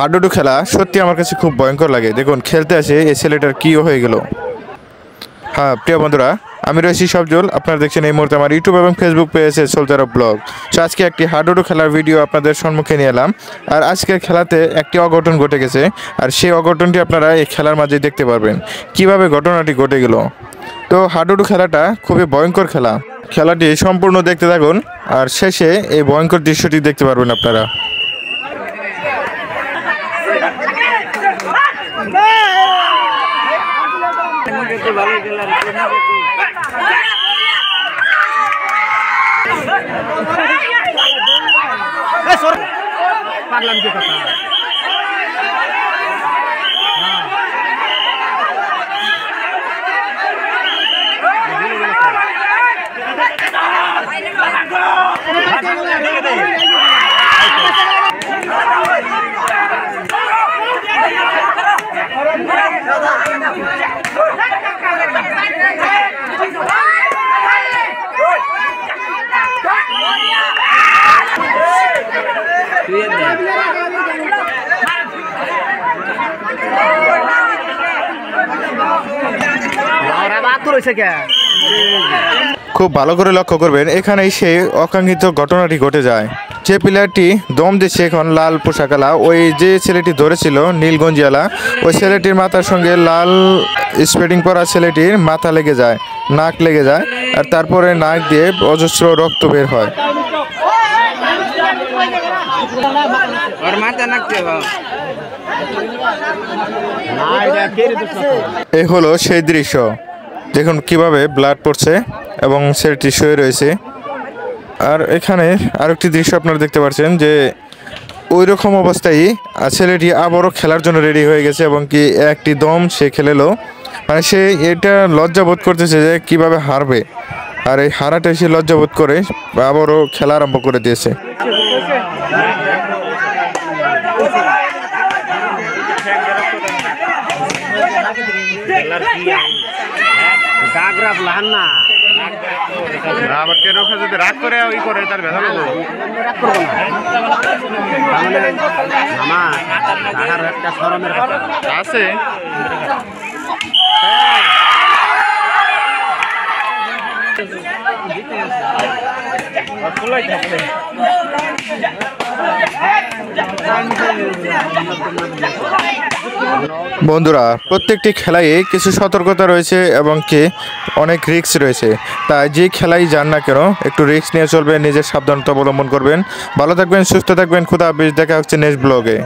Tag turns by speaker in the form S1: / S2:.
S1: হাডুডু খেলা সত্যি আমার কাছে খুব ভয়ঙ্কর লাগে। দেখুন খেলতে আসে এই ছেলেটার কী হয়ে গেল। হ্যাঁ প্রিয় বন্ধুরা, আমি রয়েছি সবজল। আপনারা দেখছেন এই মুহূর্তে আমার ইউটিউব এবং ফেসবুক পেজে সোলজার অফ ব্লগ। তো আজকে একটি হাডুডু খেলার ভিডিও আপনাদের সম্মুখে নিয়ে এলাম। আর আজকের খেলাতে একটি অঘটন ঘটে গেছে, আর সেই অঘটনটি আপনারা এই খেলার মাঝে দেখতে পারবেন কিভাবে ঘটনাটি ঘটে গেল। তো হাডুডু খেলাটা খুবই ভয়ঙ্কর খেলা। খেলাটি সম্পূর্ণ দেখতে থাকুন, আর শেষে এই ভয়ঙ্কর দৃশ্যটি দেখতে পারবেন আপনারা।
S2: পারলাম কি কথা
S1: খুব ভালো করে লক্ষ্য করবেন, এখানেই সেই অকাঙ্ক্ষিত ঘটনাটি ঘটে যায়। যে প্লেয়ারটি দম দিচ্ছে এখন লাল পোশাকালা, ওই যে ছেলেটি ধরেছিল নীলগঞ্জিয়ালা, ওই ছেলেটির মাথার সঙ্গে লাল স্পেডিং পরা ছেলেটির মাথা লেগে যায়, নাক লেগে যায়, আর তারপরে নাক দিয়ে অজস্র রক্ত বের হয়। এই হলো সেই দৃশ্য। দেখুন কিভাবে ব্লাড পড়ছে এবং ছেলেটি শুয়ে রয়েছে। আর এখানে আরেকটি দৃশ্য আপনারা দেখতে পাচ্ছেন যে ওই রকম অবস্থায় ছেলেটি আবারও খেলার জন্য রেডি হয়ে গেছে এবং কি একটি দম সে খেলেলো। মানে সে এটা লজ্জাবোধ করতেছে যে কিভাবে হারবে, আর এই হারাটাই সে লজ্জাবোধ করে আবারও খেলা আরম্ভ করে দিয়েছে। রাগ করে ওই করে তার ব্যথা আছে। বন্ধুরা, প্রত্যেকটি খেলায় কিছু সতর্কতা রয়েছে এবং কি অনেক রিস্ক রয়েছে। তাই যে খেলাই যান না কেন একটু রিস্ক নিয়ে চলবেন, নিজের সাবধানতা অবলম্বন করবেন। ভালো থাকবেন, সুস্থ থাকবেন, খুদা হাফেজ। দেখা হচ্ছে নেক্সট ব্লগে।